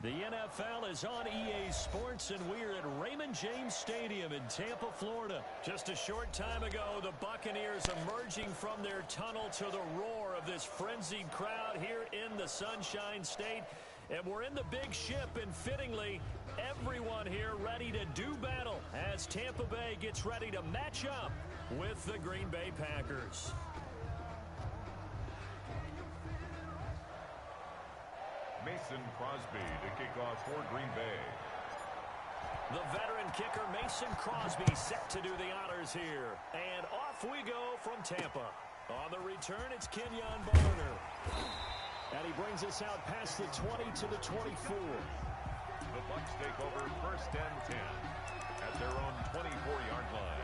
The NFL is on EA Sports, and we're at Raymond James Stadium in Tampa, Florida. Just a short time ago, the Buccaneers emerging from their tunnel to the roar of this frenzied crowd here in the Sunshine State. And we're in the big ship, and fittingly, everyone here ready to do battle as Tampa Bay gets ready to match up with the Green Bay Packers. Mason Crosby to kick off for Green Bay. The veteran kicker Mason Crosby set to do the honors here. And off we go from Tampa. On the return, it's Kenyon Barner. And he brings us out past the 20 to the 24. The Bucs take over 1st and 10 at their own 24-yard line.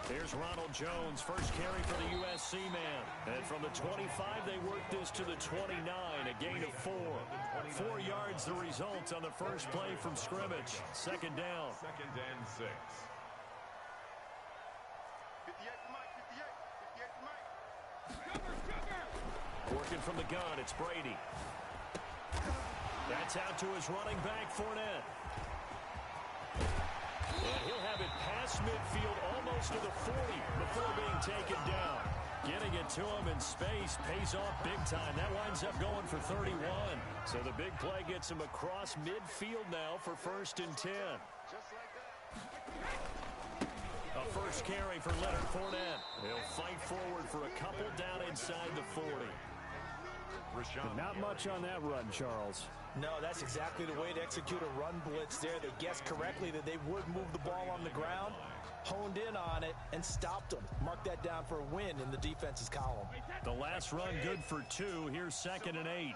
Here's Ronald Jones, first carry for the USC man. And from the 25, they work this to the 29, a gain of 4. 4 yards the result on the first play from scrimmage. Second down. 2nd and 6. Working from the gun, it's Brady. That's out to his running back, Fournette. And he'll have it past midfield almost to the 40 before being taken down. Getting it to him in space pays off big time. That winds up going for 31. So the big play gets him across midfield now for 1st and 10. A first carry for Leonard Fournette. He'll fight forward for a couple down inside the 40. Not much on that run, Charles. No, that's exactly the way to execute a run blitz there. They guessed correctly that they would move the ball on the ground, honed in on it, and stopped them. Mark that down for a win in the defense's column. The last run good for 2. Here's 2nd and 8.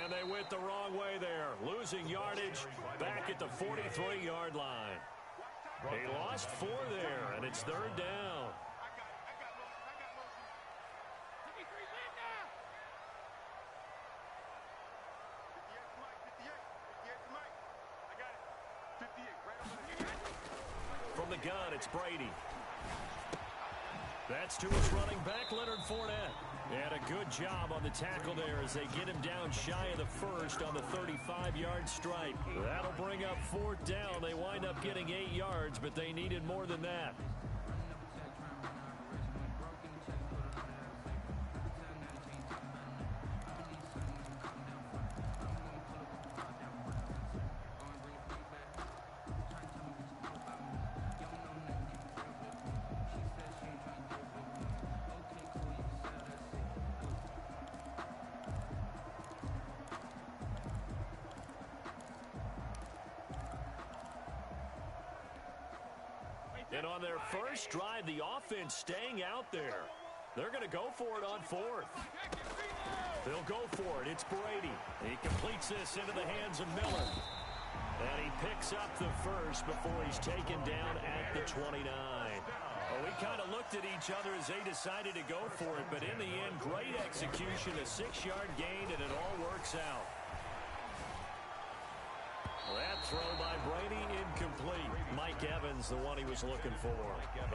And they went the wrong way there. Losing yardage back at the 43-yard line. He lost 4 there, and it's 3rd down. From the gun, it's Brady. That's to his running back, Leonard Fournette. And a good job on the tackle there as they get him down shy of the first on the 35-yard strike. That'll bring up 4th down. They wind up getting 8 yards, but they needed more than that. And on their first drive, the offense staying out there. They're going to go for it on 4th. They'll go for it. It's Brady. He completes this into the hands of Miller. And he picks up the first before he's taken down at the 29. Well, we kind of looked at each other as they decided to go for it. But in the end, great execution, a 6-yard gain, and it all works out. That throw by Brady incomplete. Mike Evans, the one he was looking for.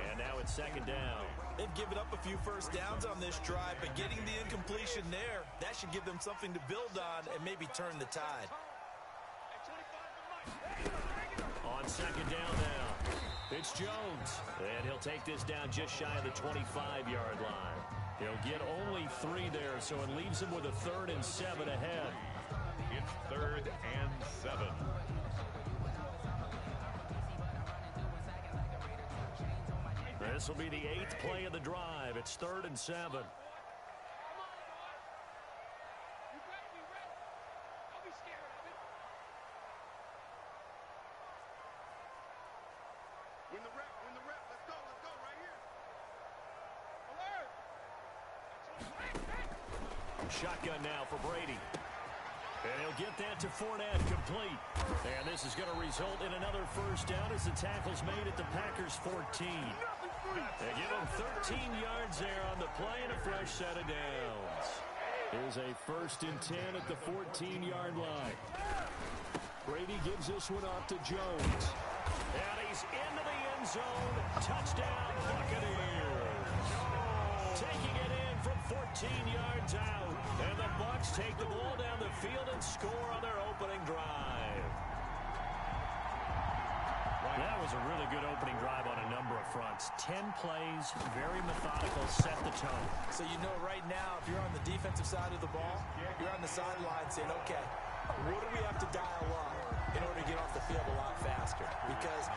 And now it's 2nd down. They've given up a few first downs on this drive, but getting the incompletion there, that should give them something to build on and maybe turn the tide. On 2nd down now, it's Jones. And he'll take this down just shy of the 25-yard line. He'll get only 3 there, so it leaves him with a 3rd and 7 ahead. It's 3rd and 7. This will be the 8th play of the drive. It's 3rd and 7. Win the rep. Let's go right here. Alert. Shotgun now for Brady. And he'll get that to Fournette, complete. And this is going to result in another first down as the tackle's made at the Packers' 14. They give him 13 yards there on the play and a fresh set of downs. Here's a 1st and 10 at the 14-yard line. Brady gives this one off to Jones. And he's into the end zone. Touchdown, Buccaneers. Taking it in from 14 yards out. And the Bucs take the ball down the field and score on their opening drive. That was a really good opening drive on a number of fronts. 10 plays, very methodical, set the tone. So you know right now, if you're on the defensive side of the ball, you're on the sideline saying, okay, what do we have to dial up in order to get off the field a lot faster? Because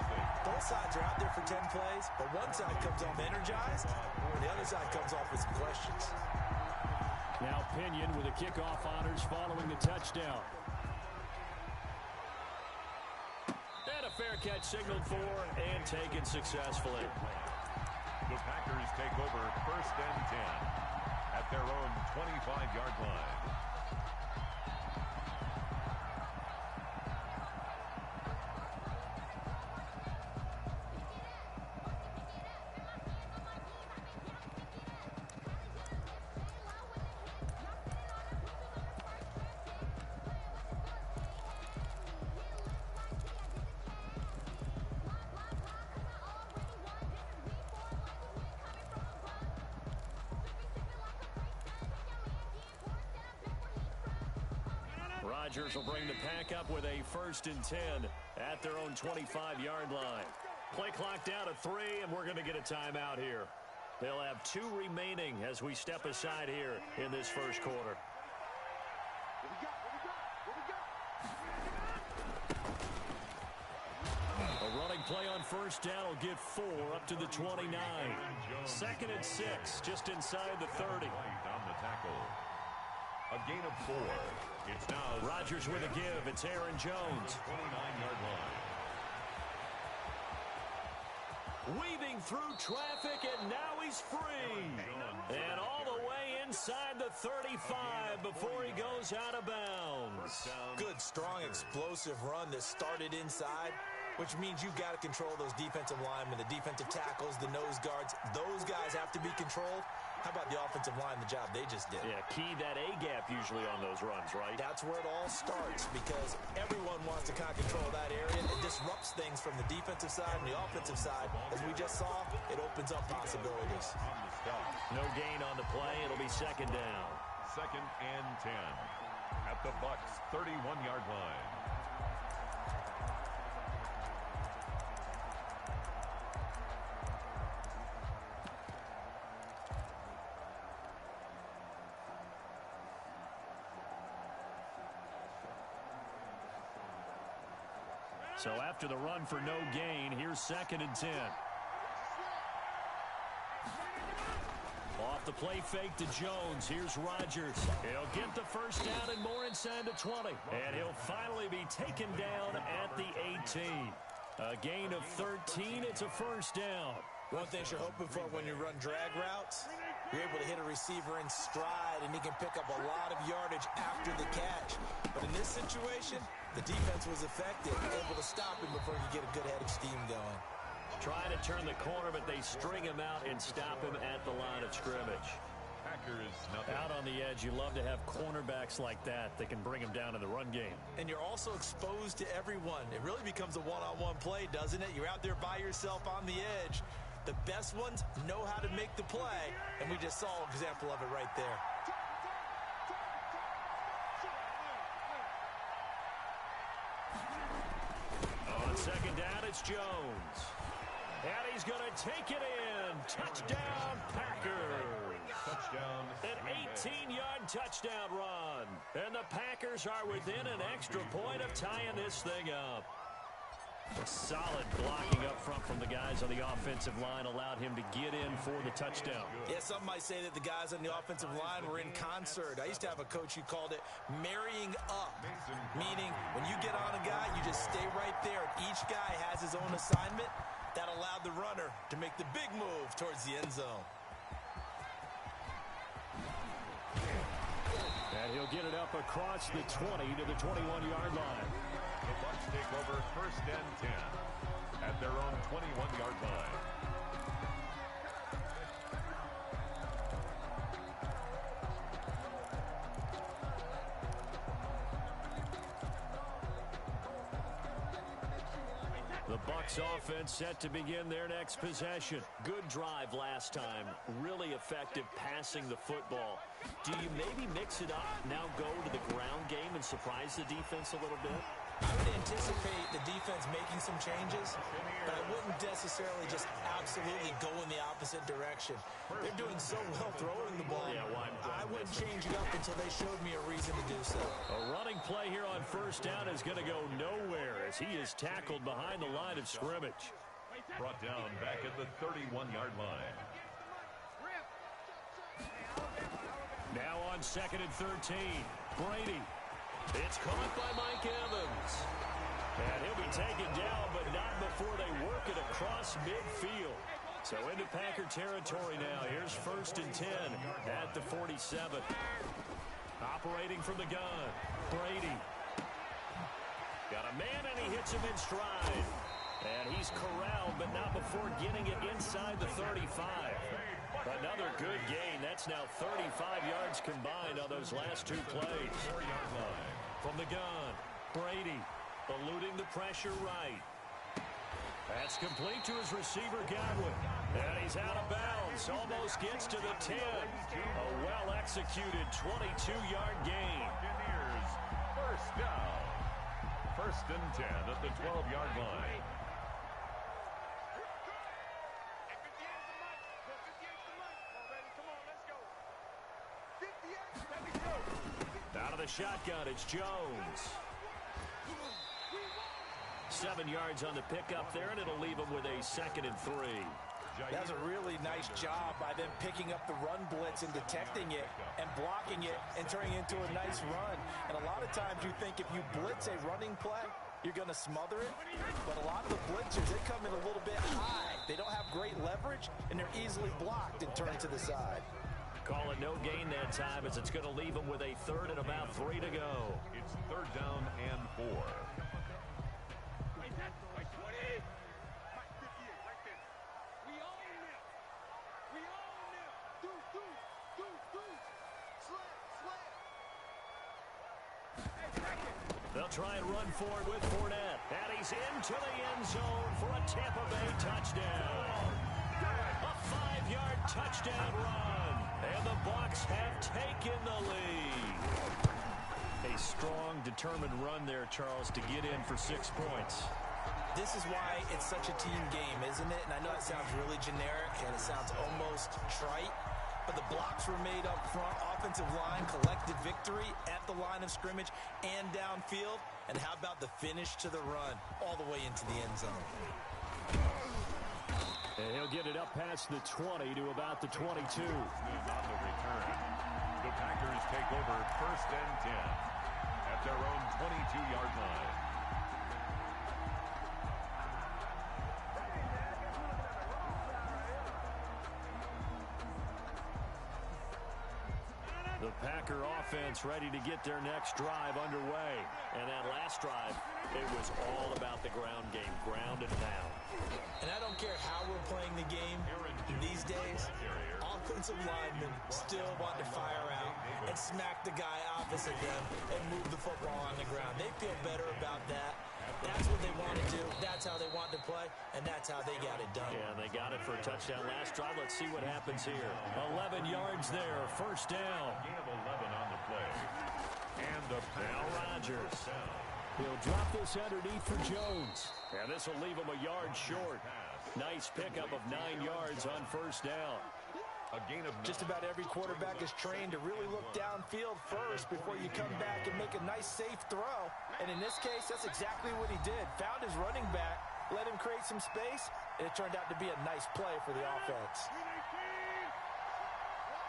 both sides are out there for 10 plays, but one side comes off energized, and the other side comes off with some questions. Now Pinion with the kickoff honors following the touchdown. And a fair catch signaled for and taken successfully. The Packers take over 1st and 10 at their own 25-yard line. Rodgers will bring the pack up with a 1st and 10 at their own 25-yard line. Play clock down to 3, and we're going to get a timeout here. They'll have 2 remaining as we step aside here in this first quarter. A running play on 1st down will get 4 up to the 29. 2nd and 6, just inside the 30. On the tackle. A gain of 4. It's now Rodgers with a give. It's Aaron Jones. 29-yard line. Weaving through traffic, and now he's free. And all the way inside the 35 before he goes out of bounds. Good, strong, explosive run that started inside, which means you've got to control those defensive linemen, the defensive tackles, the nose guards. Those guys have to be controlled. How about the offensive line, the job they just did? Yeah, key that A-gap usually on those runs, right? That's where it all starts because everyone wants to kind of control that area. It disrupts things from the defensive side and the offensive side. As we just saw, it opens up possibilities. No gain on the play. It'll be 2nd down. 2nd and 10 at the Bucs' 31-yard line. So after the run for no gain, here's 2nd and 10. Off the play fake to Jones. Here's Rodgers. He'll get the 1st down and more inside the 20. And he'll finally be taken down at the 18. A gain of 13. It's a 1st down. One thing you're hoping for when you run drag routes, you're able to hit a receiver in stride, and he can pick up a lot of yardage after the catch. But in this situation, the defense was effective, able to stop him before he could get a good head of steam going. Trying to turn the corner, but they string him out and stop him at the line of scrimmage. Packers nothing. Out on the edge, you love to have cornerbacks like that that can bring him down in the run game. And you're also exposed to everyone. It really becomes a one-on-one play, doesn't it? You're out there by yourself on the edge. The best ones know how to make the play, and we just saw an example of it right there. On 2nd down, it's Jones. And he's going to take it in. Touchdown, Packers. Touchdown. An 18-yard touchdown run. And the Packers are within an extra point of tying this thing up. Solid blocking up front from the guys on the offensive line allowed him to get in for the touchdown. Yeah, some might say that the guys on the offensive line were in concert. I used to have a coach who called it marrying up, meaning when you get on a guy, you just stay right there. And each guy has his own assignment, That allowed the runner to make the big move towards the end zone. And he'll get it up across the 20 to the 21-yard line. The Bucs take over 1st and 10 at their own 21-yard line. The Bucs offense set to begin their next possession. Good drive last time. Really effective passing the football. Do you maybe mix it up, now go to the ground game and surprise the defense a little bit? I would anticipate the defense making some changes, but I wouldn't necessarily just absolutely go in the opposite direction. They're doing so well throwing the ball. Yeah, well, I wouldn't change it up until they showed me a reason to do so. A running play here on 1st down is going to go nowhere as he is tackled behind the line of scrimmage. Brought down back at the 31-yard line. Now on 2nd and 13, Brady. It's caught by Mike Evans. And he'll be taken down, but not before they work it across midfield. So into Packer territory now. Here's 1st and 10 at the 47. Operating from the gun, Brady. Got a man, and he hits him in stride. And he's corralled, but not before getting it inside the 35. Another good gain. That's now 35 yards combined on those last 2 plays. From the gun, Brady eluding the pressure right. That's complete to his receiver, Godwin. And he's out of bounds. Almost gets to the 10. A well-executed 22-yard gain. Buccaneers, 1st down. 1st and 10 at the 12-yard line. Out of the shotgun, it's Jones. 7 yards on the pickup there, and it'll leave him with a 2nd and 3. That's a really nice job by them picking up the run blitz and detecting it and blocking it and turning it into a nice run. And a lot of times you think if you blitz a running play, you're going to smother it. But a lot of the blitzers, they come in a little bit high. They don't have great leverage, and they're easily blocked and turned to the side. Call it no gain that time as it's going to leave him with a 3rd and about 3 to go. It's 3rd down and 4. They'll try and run forward with Fournette. And he's into the end zone for a Tampa Bay touchdown. A 5-yard touchdown run. And the Bucs have taken the lead. A strong, determined run there, Charles, to get in for 6 points. This is why it's such a team game, isn't it? And I know it sounds really generic and it sounds almost trite, but the blocks were made up front. Offensive line collected victory at the line of scrimmage and downfield. And how about the finish to the run all the way into the end zone? And he'll get it up past the 20 to about the 22. On the return, the Packers take over 1st and 10 at their own 22-yard line. The Packer offense ready to get their next drive underway. And that last drive, it was all about the ground game, ground and pound. And I don't care how we're playing the game these days, offensive linemen still want to fire out and smack the guy opposite them and move the football on the ground. They feel better about that. That's what they want to do. That's how they want to play, and that's how they got it done. Yeah, they got it for a touchdown last drive. Let's see what happens here. 11 yards there, 1st down. Gain of 11 on the play. And the Now Rodgers. He'll drop this underneath for Jones. And this will leave him a yard short. Nice pickup of 9 yards on 1st down. A gain of 9. Just about every quarterback is trained to really look downfield first before you come back and make a nice, safe throw. And in this case, that's exactly what he did. Found his running back, let him create some space, and it turned out to be a nice play for the offense.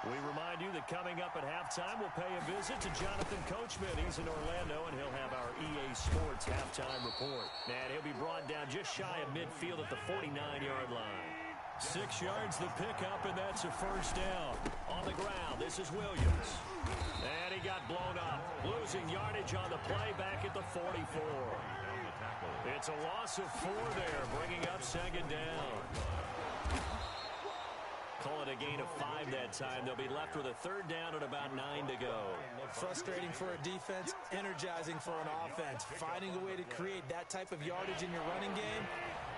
We remind you that coming up at halftime, we'll pay a visit to Jonathan Coachman. He's in Orlando, and he'll have our EA Sports halftime report. And he'll be brought down just shy of midfield at the 49-yard line. 6 yards the pickup, and that's a first down. On the ground, this is Williams. And he got blown up. Losing yardage on the play back at the 44. It's a loss of 4 there, bringing up second down. Call it a gain of 5 that time. They'll be left with a third down and about 9 to go. Frustrating for a defense, energizing for an offense. Finding a way to create that type of yardage in your running game,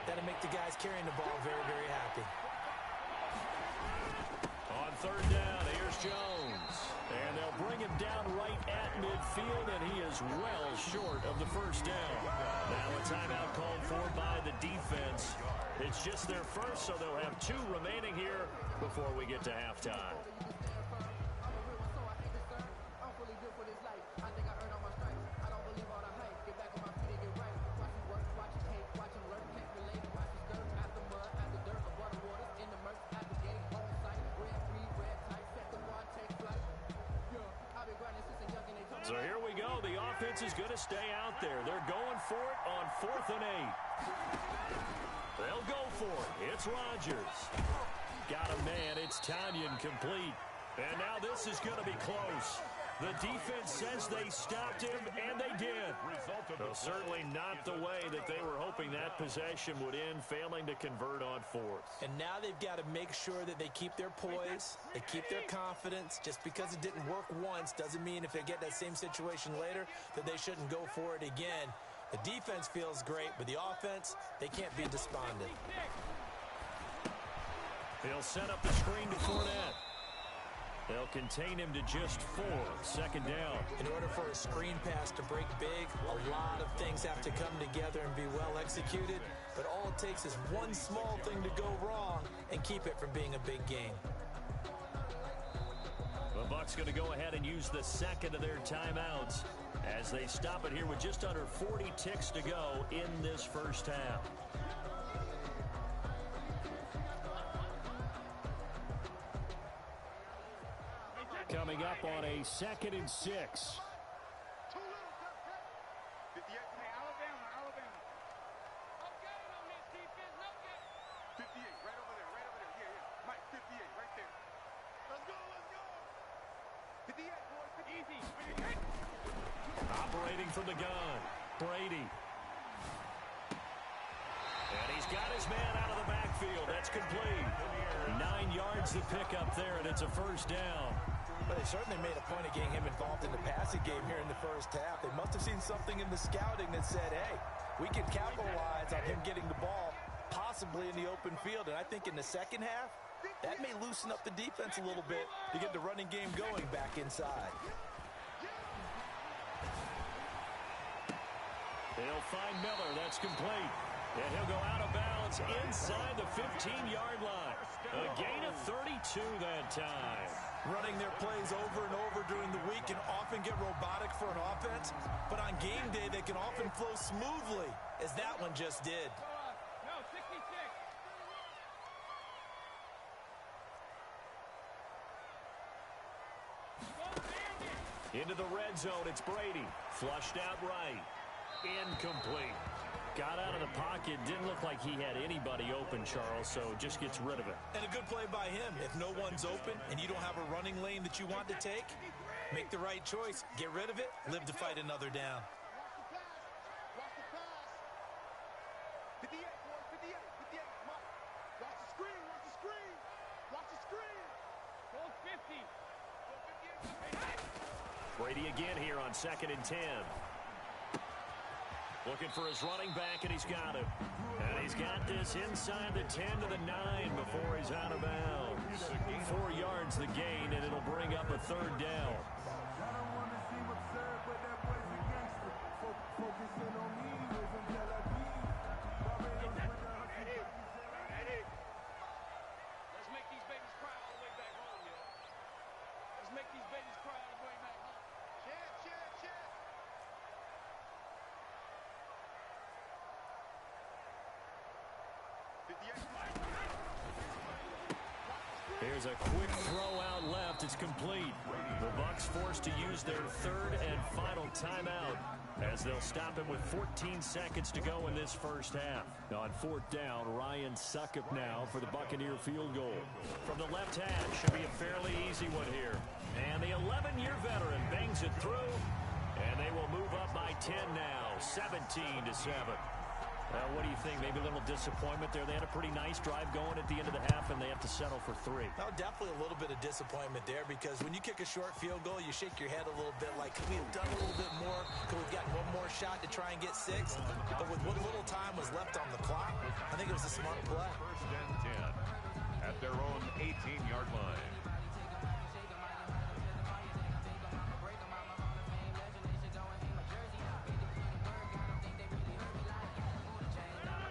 that'll make the guys carrying the ball very, very happy. On third down, here's Jones. And they'll bring him down right at midfield, and he is well short of the first down. Now a timeout called for by the defense. It's just their first, so they'll have 2 remaining here before we get to halftime. So here we go. The offense is going to stay out there. They're going for it on 4th and 8. They'll go for it. It's Rodgers. Got a man. It's Tanyan complete. And now this is going to be close. The defense says they stopped him, and they did. So certainly not the way that they were hoping that possession would end, failing to convert on 4th. And now they've got to make sure that they keep their poise, they keep their confidence. Just because it didn't work once doesn't mean if they get that same situation later that they shouldn't go for it again. The defense feels great, but the offense, they can't be despondent. He'll set up the screen to Fournette. They'll contain him to just 4. Second down. In order for a screen pass to break big, a lot of things have to come together and be well executed. But all it takes is one small thing to go wrong and keep it from being a big game. The Bucs going to go ahead and use the second of their timeouts as they stop it here with just under 40 ticks to go in this first half. Coming up on a 2nd and 6. 58, Alabama. Right over there. Yeah. Mike, 58, right there. Let's go. 58, boys. Easy. Operating from the gun, Brady. And he's got his man out of the backfield. That's complete. 9 yards to pick up there, and it's a first down. But they certainly made a point of getting him involved in the passing game here in the first half. They must have seen something in the scouting that said, hey, we can capitalize on him getting the ball possibly in the open field. And I think in the second half, that may loosen up the defense a little bit to get the running game going back inside. They'll find Miller. That's complete. And he'll go out of bounds inside the 15-yard line. A gain of 32 that time. Running their plays over and over during the week can often get robotic for an offense, but on game day they can often flow smoothly, as that one just did. No, 66. Into the red zone, it's Brady. Flushed out right. Incomplete. Got out of the pocket. Didn't look like he had anybody open, Charles, so just gets rid of it. And a good play by him. If no one's open and you don't have a running lane that you want to take, make the right choice. Get rid of it. Live to fight another down. Watch the pass. 58, boys. 58. Mike. Watch the screen. Watch the screen. Go 50. Brady again here on 2nd and 10. Looking for his running back, and he's got him. And he's got this inside the 10 to the 9 before he's out of bounds. 4 yards the gain, and it'll bring up a third down. Let's make these babies cry all the way back home, yo. Let's make these babies cry all the way back home. Cheer. Here's a quick throw out left. It's complete. The Bucs forced to use their third and final timeout as they'll stop him with 14 seconds to go in this first half. On fourth down, Ryan Succop now for the Buccaneer field goal. From the left hash, should be a fairly easy one here. And the 11-year veteran bangs it through, and they will move up by 10 now, 17-7. What do you think? Maybe a little disappointment there. They had a pretty nice drive going at the end of the half, and they have to settle for 3. No, definitely a little bit of disappointment there because when you kick a short field goal, you shake your head a little bit like, could we have done a little bit more? Could we have gotten one more shot to try and get 6? But with what little time was left on the clock, I think it was a smart play. First and 10 at their own 18-yard line.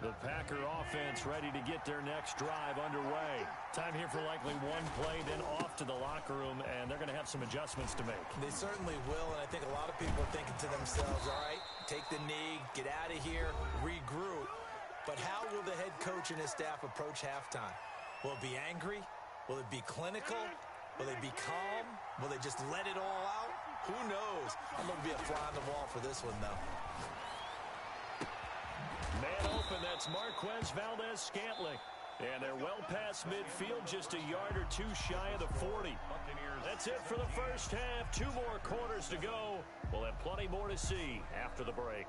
The Packer offense ready to get their next drive underway. Time here for likely one play, then off to the locker room, and they're going to have some adjustments to make. They certainly will, and I think a lot of people are thinking to themselves, all right, take the knee, get out of here, regroup. But how will the head coach and his staff approach halftime? Will it be angry? Will it be clinical? Will they be calm? Will they just let it all out? Who knows? I'm going to be a fly on the wall for this one, though. Man open, that's Marquez Valdez-Scantling. And they're well past midfield, just a yard or 2 shy of the 40. That's it for the first half. 2 more quarters to go. We'll have plenty more to see after the break.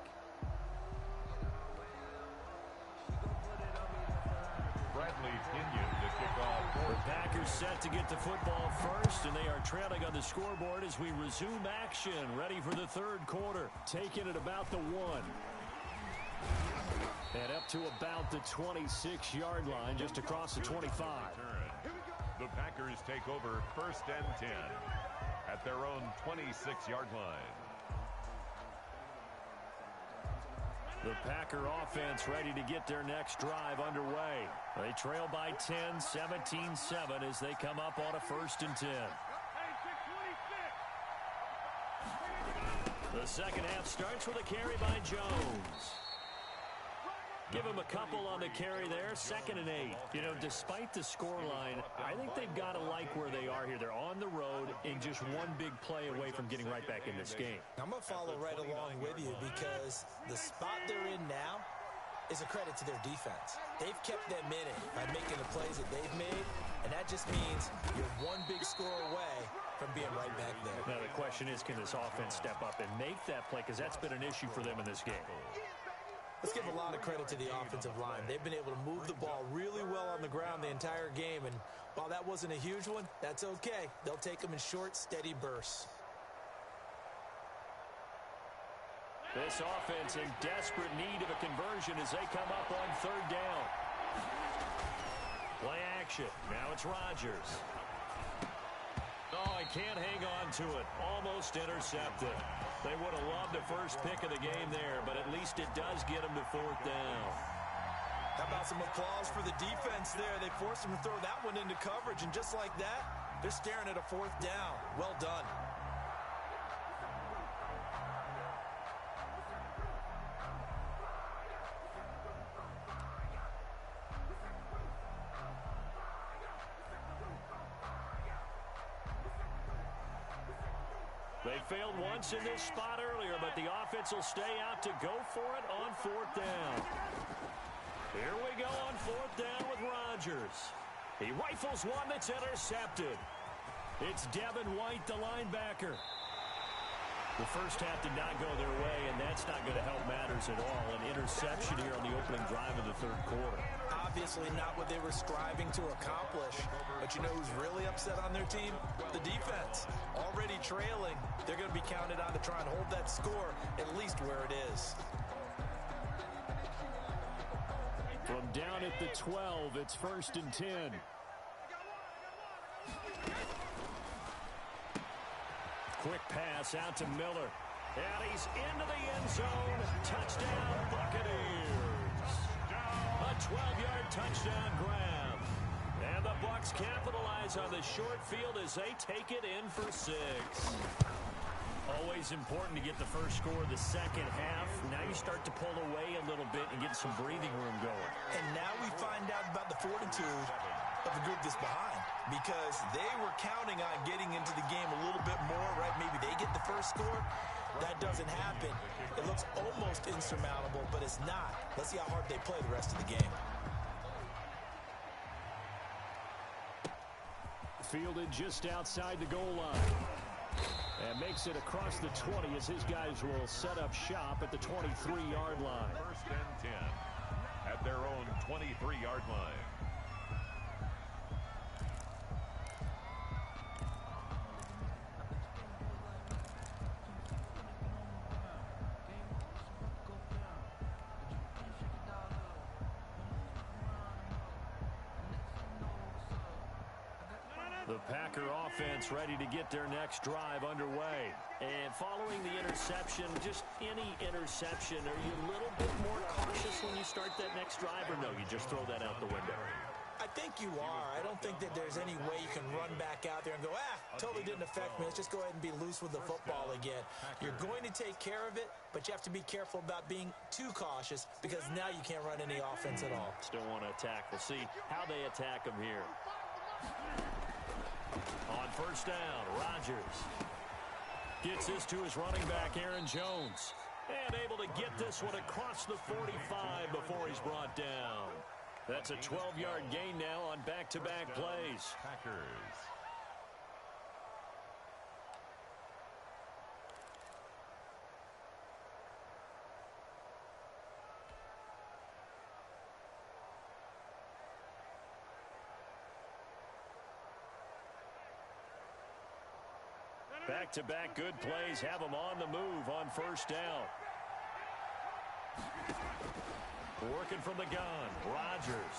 Bradley Pinion to kick off. The Packers set to get the football first, and they are trailing on the scoreboard as we resume action. Ready for the third quarter. Taking it about the 1. And up to about the 26-yard line, just across the 25. The Packers take over first and 10 at their own 26-yard line. The Packer offense ready to get their next drive underway. They trail by 10, 17-7 as they come up on a first and 10. The second half starts with a carry by Jones. Give him a couple on the carry there, 2nd and 8. You know, despite the scoreline, I think they've got to like where they are here. They're on the road and just one big play away from getting right back in this game. I'm going to follow right along with you because the spot they're in now is a credit to their defense. They've kept them in it by making the plays that they've made, and that just means you're one big score away from being right back there. Now, the question is, can this offense step up and make that play? Because that's been an issue for them in this game. Let's give a lot of credit to the offensive line. They've been able to move the ball really well on the ground the entire game, and while that wasn't a huge one, that's okay. They'll take them in short, steady bursts. This offense in desperate need of a conversion as they come up on 3rd down. Play action. Now it's Rodgers. Oh, he can't hang on to it. Almost intercepted. They would have loved the first pick of the game there, but at least it does get them to 4th down. How about some applause for the defense there? They forced them to throw that one into coverage, and just like that, they're staring at a 4th down. Well done. They failed once in this spot earlier, but the offense will stay out to go for it on 4th down. Here we go on 4th down with Rodgers. He rifles one that's intercepted. It's Devin White, the linebacker. The first half did not go their way, and that's not going to help matters at all. An interception here on the opening drive of the 3rd quarter. Obviously not what they were striving to accomplish. But you know who's really upset on their team? The defense. Already trailing. They're going to be counted on to try and hold that score at least where it is. From down at the 12, it's 1st and 10. Quick pass out to Miller. And he's into the end zone. Touchdown, Buccaneers. A 12-yard touchdown grab. And the Bucs capitalize on the short field as they take it in for 6. Always important to get the first score of the second half. Now you start to pull away a little bit and get some breathing room going. And now we find out about the fortitude of the group that's behind because they were counting on getting into the game a little bit more, right? Maybe they get the first score. That doesn't happen. It looks almost insurmountable, but it's not. Let's see how hard they play the rest of the game. Fielded just outside the goal line. And makes it across the 20 as his guys will set up shop at the 23-yard line. First and 10 at their own 23-yard line. The Packer offense ready to get their next drive underway. And following the interception, just any interception, are you a little bit more cautious when you start that next drive, or no, you just throw that out the window? I think you are. I don't think that there's any way you can run back out there and go, totally didn't affect me. Let's just go ahead and be loose with the football again. You're going to take care of it, but you have to be careful about being too cautious because now you can't run any offense at all. Still want to attack. We'll see how they attack them here. On first down, Rodgers gets this to his running back, Aaron Jones. And able to get this one across the 45 before he's brought down. That's a 12-yard gain now on back-to-back plays. Packers. Back-to-back good plays have them on the move on first down. Working from the gun, Rodgers.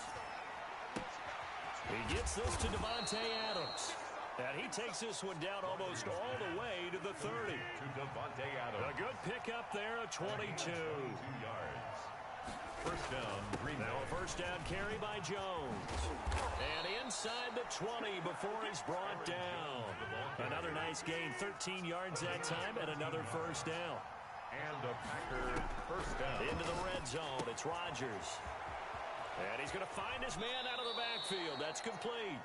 He gets this to Davante Adams. And he takes this one down almost all the way to the 30. To Davante Adams. A good pickup there, a 22. 2 yards. First down, Green Bay. Now a first down carry by Jones. And inside the 20 before he's brought down. Another nice gain, 13 yards that time, and another first down. And a Packer first down. Into the red zone, it's Rodgers. And he's going to find his man out of the backfield. That's complete.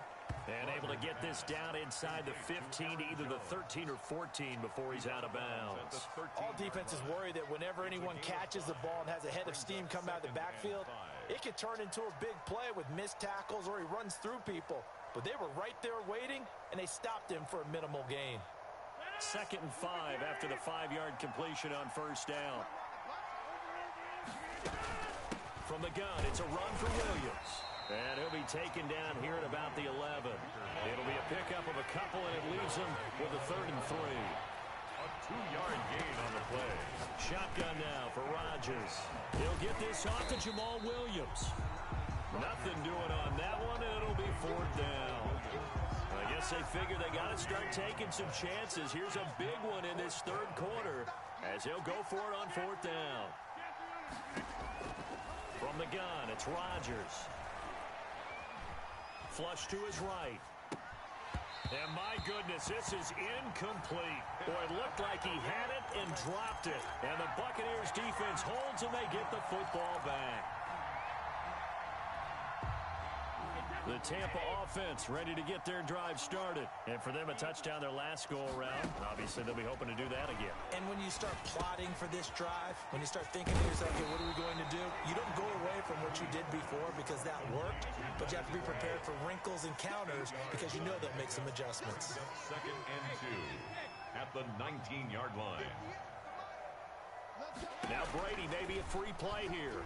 And able to get this down inside the 15 to either the 13 or 14 before he's out of bounds. All defenses worry that whenever anyone catches the ball and has a head of steam come out of the backfield, it could turn into a big play with missed tackles or he runs through people. But they were right there waiting, and they stopped him for a minimal gain. 2nd and 5 after the 5-yard completion on first down. From the gun, it's a run for Williams. And he'll be taken down here at about the 11. It'll be a pickup of a couple, and it leaves him with a 3rd and 3. A 2-yard gain on the play. Shotgun now for Rodgers. He'll get this off to Jamal Williams. Nothing doing on that one, and it'll be 4th down. I guess they figure they got to start taking some chances. Here's a big one in this 3rd quarter as he'll go for it on 4th down. From the gun, it's Rodgers. Flush to his right. And my goodness, this is incomplete. Boy, it looked like he had it and dropped it. And the Buccaneers defense holds and they get the football back. The Tampa offense ready to get their drive started. And for them, a touchdown their last go-around. Obviously, they'll be hoping to do that again. And when you start plotting for this drive, when you start thinking to yourself, okay, what are we going to do? You don't go away from what you did before because that worked, but you have to be prepared for wrinkles and counters because you know they'll make some adjustments. 2nd and 2 at the 19-yard line. Now Brady, maybe a free play here.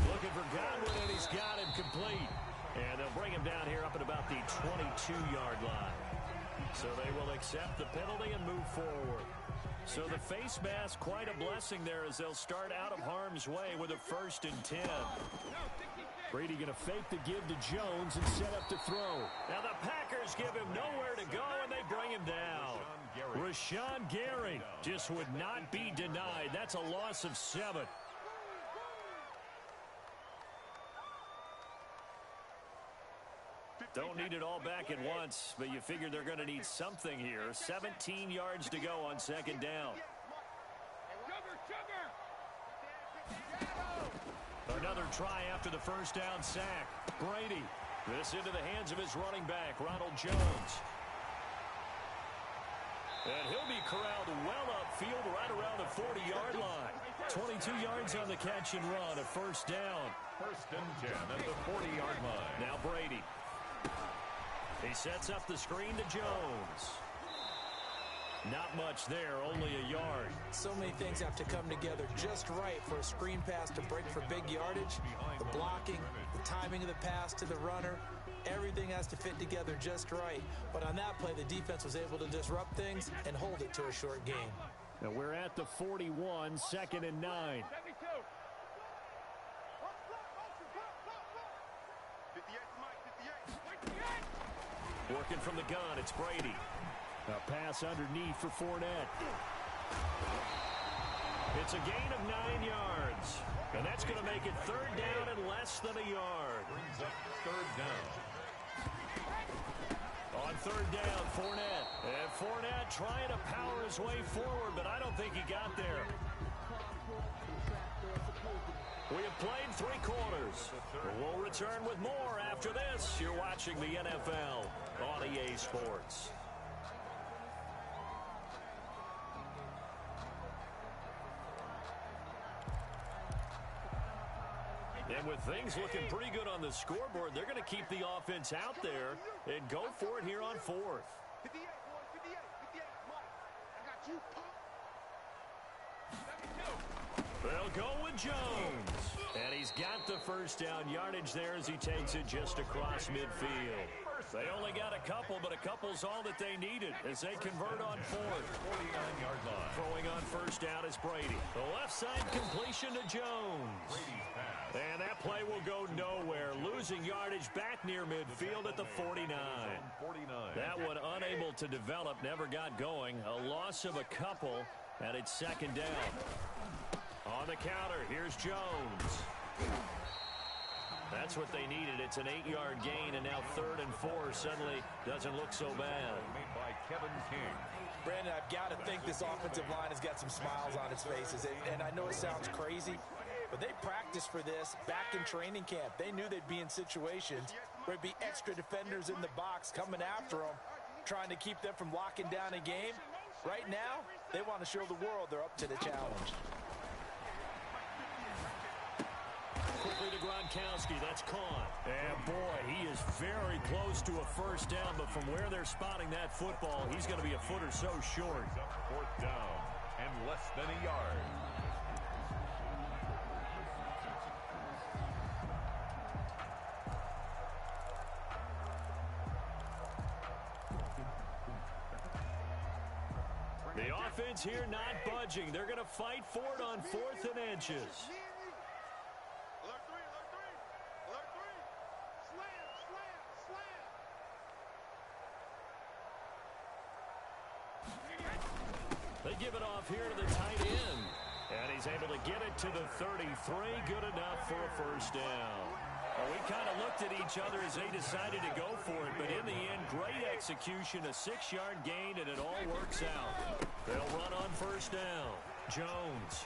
Looking for Godwin, and he's got him complete. And they'll bring him down here up at about the 22-yard line. So they will accept the penalty and move forward. So the face mask, quite a blessing there as they'll start out of harm's way with a 1st and 10. Brady going to fake the give to Jones and set up to throw. Now the Packers give him nowhere to go, and they bring him down. Rashawn Gary just would not be denied. That's a loss of 7. Don't need it all back at once, but you figure they're going to need something here. 17 yards to go on 2nd down. another try after the first down sack. Brady. This into the hands of his running back, Ronald Jones. And he'll be corralled well upfield right around the 40-yard line. 22 yards on the catch and run, a first down. First and 10 at the 40-yard line. Now Brady. He sets up the screen to Jones. Not much there, only a yard. So many things have to come together just right for a screen pass to break for big yardage. The blocking, the timing of the pass to the runner, everything has to fit together just right. But on that play, the defense was able to disrupt things and hold it to a short game. Now we're at the 41, second and 9. Working from the gun, it's Brady. A pass underneath for Fournette. It's a gain of 9 yards. And that's going to make it third down and less than a yard. Brings up third down. On third down, Fournette. And Fournette trying to power his way forward, but I don't think he got there. We have played 3 quarters. We'll return with more after this. You're watching the NFL on EA Sports. And with things looking pretty good on the scoreboard, they're going to keep the offense out there and go for it here on fourth. 58, boys, 58, 58. Mike, I got you. 72. They'll go with Jones. And he's got the first down yardage there as he takes it just across midfield. They only got a couple, but a couple's all that they needed as they convert on fourth. 49-yard line. Throwing on first down is Brady. The left side completion to Jones. Brady's pass. And that play will go nowhere. Losing yardage back near midfield at the 49. 49. That one unable to develop, never got going. A loss of a couple, and it's second down. On the counter, here's Jones. That's what they needed. It's an 8-yard gain, and now 3rd and 4 suddenly doesn't look so bad. Made by Kevin King. Brandon, I've got to think this offensive line has got some smiles on its faces. And I know it sounds crazy, but they practiced for this back in training camp. They knew they'd be in situations where there'd be extra defenders in the box coming after them, trying to keep them from locking down a game. Right now, they want to show the world they're up to the challenge. Quickly to Gronkowski. That's caught. And boy, he is very close to a first down, but from where they're spotting that football, he's going to be a foot or so short. Brings up fourth down and less than a yard. The offense here not budging. They're going to fight for it on 4th and inches. Alert 3, alert 3. Alert 3. Slam, slam, slam. They give it off here to the tight end. And he's able to get it to the 33. Good enough for a first down. Well, we kind of looked at each other as they decided to go for it. But in the end, great execution, a 6-yard gain, and it all works out. They'll run on first down. Jones.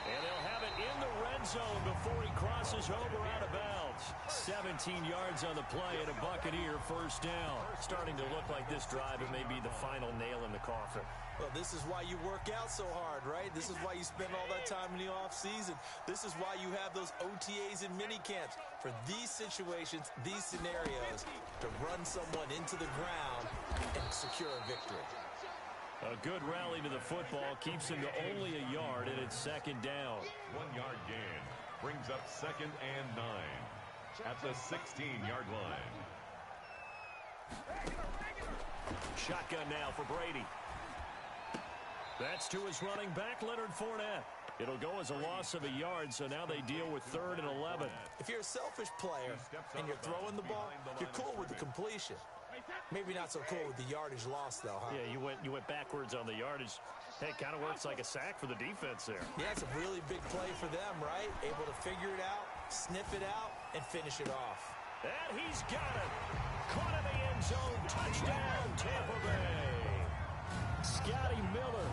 And they'll have it in the red zone before he crosses over out of bounds. 17 yards on the play and a Buccaneer first down. Starting to look like this drive, it may be the final nail in the coffin. Well, this is why you work out so hard, right? This is why you spend all that time in the offseason. This is why you have those OTAs and mini camps. For these situations, these scenarios, to run someone into the ground and secure a victory. A good rally to the football keeps him to only a yard, and it's second down. 1-yard gain brings up 2nd and 9 at the 16-yard line. Shotgun now for Brady. That's to his running back, Leonard Fournette. It'll go as a loss of a yard, so now they deal with 3rd and 11. If you're a selfish player and you're throwing the ball, you're cool with the completion. Maybe not so cool with the yardage loss, though, huh? Yeah, you went backwards on the yardage. Hey, it kind of works like a sack for the defense there. Yeah, it's a really big play for them, right? Able to figure it out, sniff it out, and finish it off. And he's got it. Caught in the end zone. Touchdown, Tampa Bay. Scotty Miller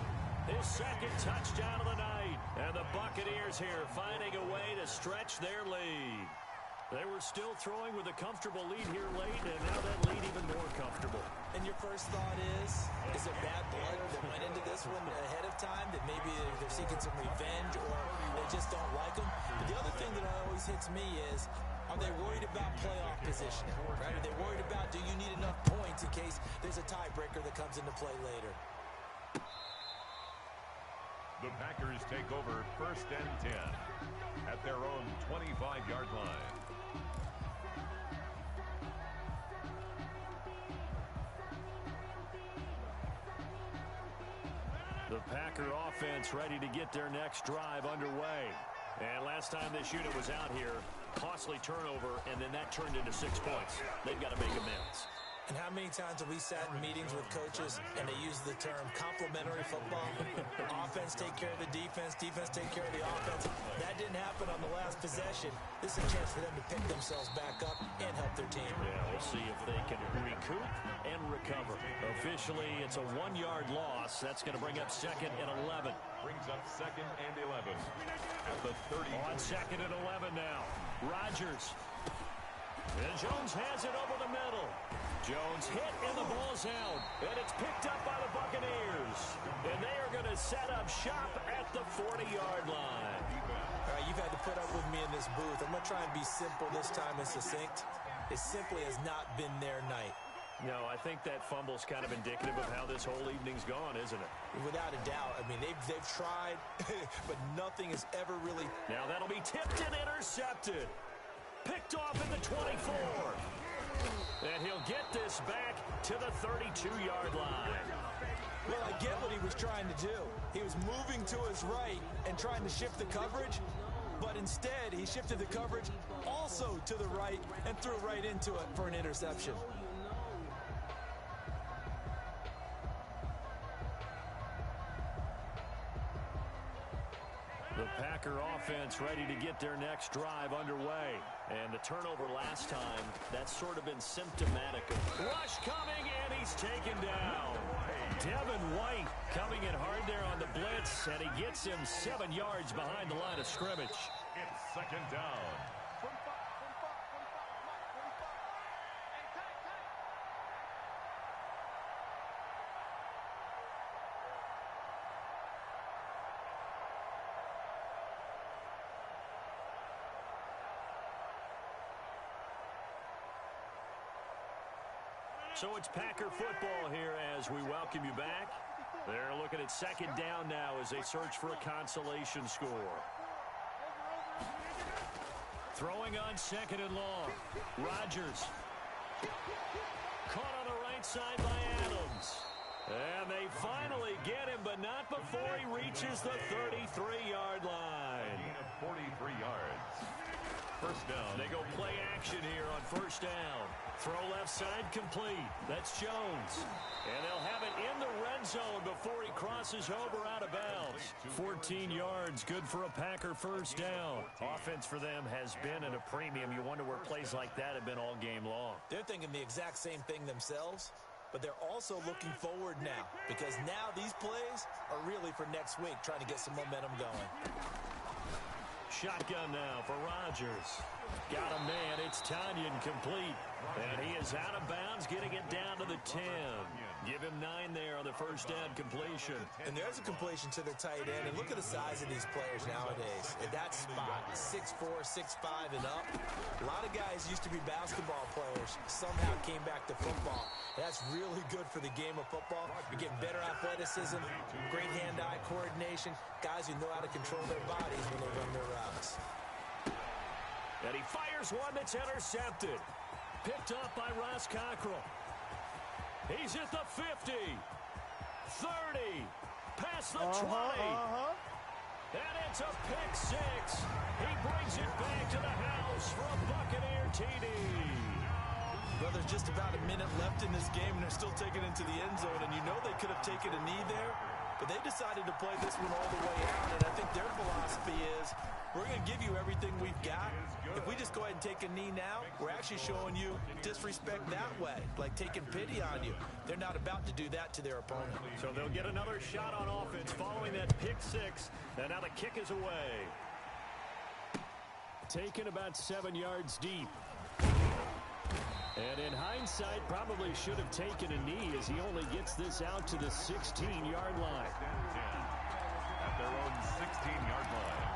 His second touchdown of the night. And the Buccaneers here finding a way to stretch their lead. They were still throwing with a comfortable lead here late, and now that lead even more comfortable. And your first thought is it bad blood that went into this one ahead of time, that maybe they're seeking some revenge or they just don't like them? But the other thing that always hits me is, are they worried about playoff positioning? Right? Are they worried about, do you need enough points in case there's a tiebreaker that comes into play later? The Packers take over 1st and 10 at their own 25-yard line. The Packer offense ready to get their next drive underway. And last time this unit was out here, costly turnover, and then that turned into 6 points. They've got to make amends. And how many times have we sat in meetings with coaches and they use the term complementary football? Offense take care of the defense, defense take care of the offense. That didn't happen on the last possession. This is a chance for them to pick themselves back up and help their team. Yeah, we'll see if they can recoup and recover. Officially, it's a 1-yard loss. That's going to bring up 2nd and 11. Brings up 2nd and 11 at the 30. On 2nd and 11 now. Rodgers. And Jones has it over the middle. Jones hit and the ball's out. And it's picked up by the Buccaneers. And they are going to set up shop at the 40-yard line. All right, you've had to put up with me in this booth. I'm going to try and be simple this time and succinct. It simply has not been their night. No, I think that fumble's kind of indicative of how this whole evening's gone, isn't it? Without a doubt. I mean, they've tried, but nothing has ever really... Now that'll be tipped and intercepted. Picked off in the 24. And he'll get this back to the 32-yard line. Well, I get what he was trying to do. He was moving to his right and trying to shift the coverage, but instead he shifted the coverage also to the right and threw right into it for an interception. The Packer offense ready to get their next drive underway. And the turnover last time, that's sort of been symptomatic of rush coming, and he's taken down. Devin White coming in hard there on the blitz, and he gets him 7 yards behind the line of scrimmage. It's 2nd down. So it's Packer football here as we welcome you back. They're looking at 2nd down now as they search for a consolation score. Throwing on 2nd and long. Rodgers. Caught on the right side by Adams. And they finally get him, but not before he reaches the 33-yard line. 43 yards. 1st down. They go play action here on 1st down. Throw left side complete. That's Jones. And they'll have it in the red zone before he crosses over out of bounds. 14 yards, good for a Packer 1st down. Offense for them has been at a premium. You wonder where plays like that have been all game long. They're thinking the exact same thing themselves, but they're also looking forward now, because now these plays are really for next week, trying to get some momentum going. Shotgun now for Rodgers. Got a man. It's Tanyan complete. And he is out of bounds, getting it down to the 10. Give him 9 there on the 1st down completion. And there's a completion to the tight end. And look at the size of these players nowadays. At that spot, 6'4", 6'5", and up. A lot of guys used to be basketball players, somehow came back to football. That's really good for the game of football. You're getting better athleticism, great hand-eye coordination, guys who know how to control their bodies when they run their routes. And he fires one that's intercepted. Picked up by Ross Cockrell. He's at the 50. 30. Past the 20. And it's a pick 6. He brings it back to the house for a Buccaneer TD. Well, there's just about a minute left in this game, and they're still taking it into the end zone. And you know they could have taken a knee there, but they decided to play this one all the way out. And I think their philosophy is, we're going to give you everything we've got. If we just go ahead and and take a knee now, we're actually showing you disrespect that way, like taking pity on you. They're not about to do that to their opponent. So they'll get another shot on offense following that pick six. And now the kick is away. Taken about 7 yards deep. And in hindsight, probably should have taken a knee as he only gets this out to the 16-yard line. At their own 16-yard line.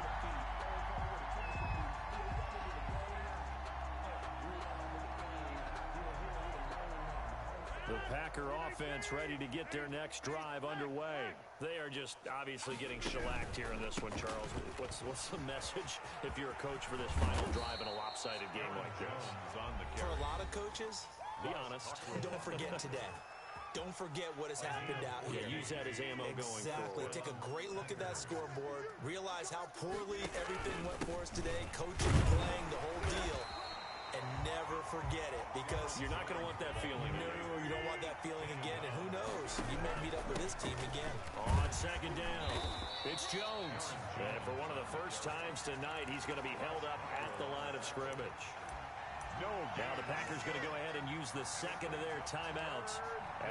The Packer offense ready to get their next drive underway. They are just obviously getting shellacked here in this one, Charles. What's the message if you're a coach for this final drive in a lopsided game like this? For a lot of coaches, be honest. Don't forget today. Don't forget what has happened out here. Use that as ammo going forward. Exactly. Take a great look at that scoreboard. Realize how poorly everything went for us today. Coaching, playing, the whole deal. And never forget it, because you're not going to want that feeling. No, you don't want that feeling again. And who knows? You may meet up with this team again. On second down, it's Jones. And for one of the first times tonight, he's going to be held up at the line of scrimmage. Now the Packers going to go ahead and use the second of their timeouts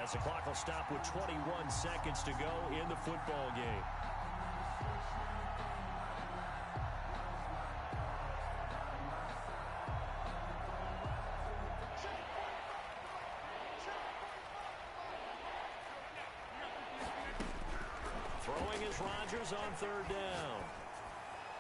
as the clock will stop with 21 seconds to go in the football game. Throwing is Rodgers on third down.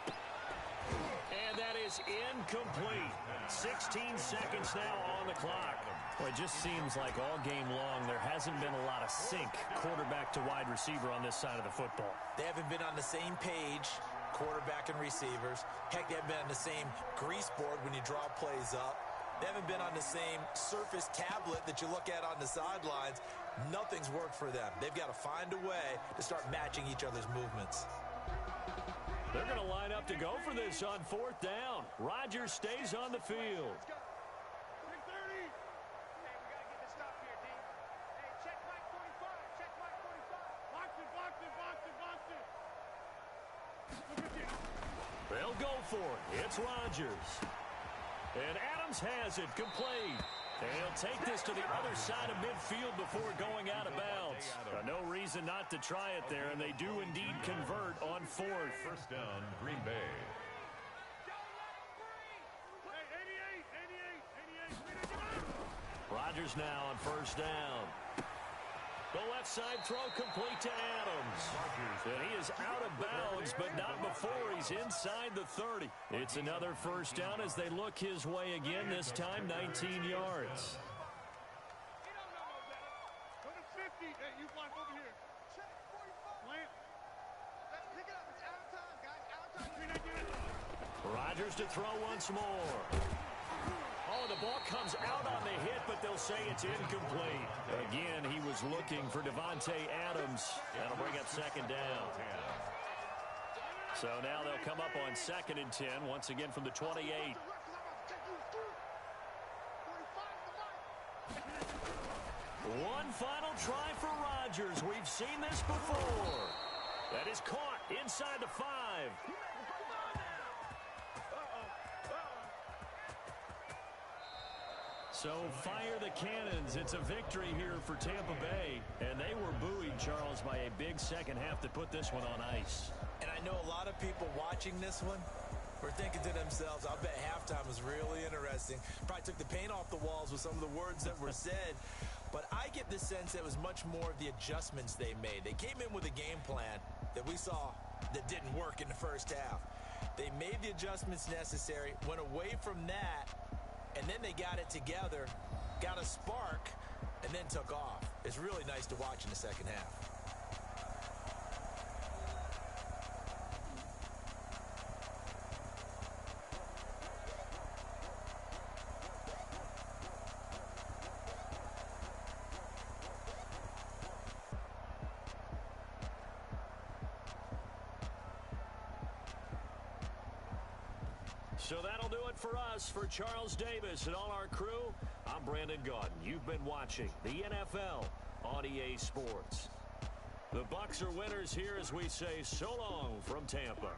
And that is incomplete. 16 seconds now on the clock. Well, it just seems like all game long there hasn't been a lot of sync quarterback to wide receiver on this side of the football. They haven't been on the same page, quarterback and receivers. Heck, they haven't been on the same grease board when you draw plays up. They haven't been on the same surface tablet that you look at on the sidelines. Nothing's worked for them. They've got to find a way to start matching each other's movements. They're going to line up to go for this on fourth down. Rodgers stays on the field. They'll go for it. It's Rodgers. And Adams has it complete. And he'll take this to the other side of midfield before going out of bounds. No reason not to try it there, and they do indeed convert on fourth. First down, Green Bay. Rodgers now on first down. The left side throw complete to Adams. And he is out of bounds, but not before he's inside the 30. It's another first down as they look his way again, this time 19 yards. Rodgers to throw once more. Oh, the ball comes out on the hit, but they'll say it's incomplete. Again, he was looking for Devontae Adams. That'll bring up second down. So now they'll come up on 2nd and 10, once again from the 28. One final try for Rodgers. We've seen this before. That is caught inside the 5. So fire the cannons. It's a victory here for Tampa Bay. And they were buoyed, Charles, by a big second half that put this one on ice. And I know a lot of people watching this one were thinking to themselves, I'll bet halftime was really interesting. Probably took the paint off the walls with some of the words that were said. But I get the sense that it was much more of the adjustments they made. They came in with a game plan that we saw that didn't work in the first half. They made the adjustments necessary, went away from that, and then they got it together, got a spark, and then took off. It's really nice to watch in the second half. So that'll do it for us. For Charles Davis and all our crew, I'm Brandon Gaudin. You've been watching the NFL on EA Sports. The Bucs are winners here as we say so long from Tampa.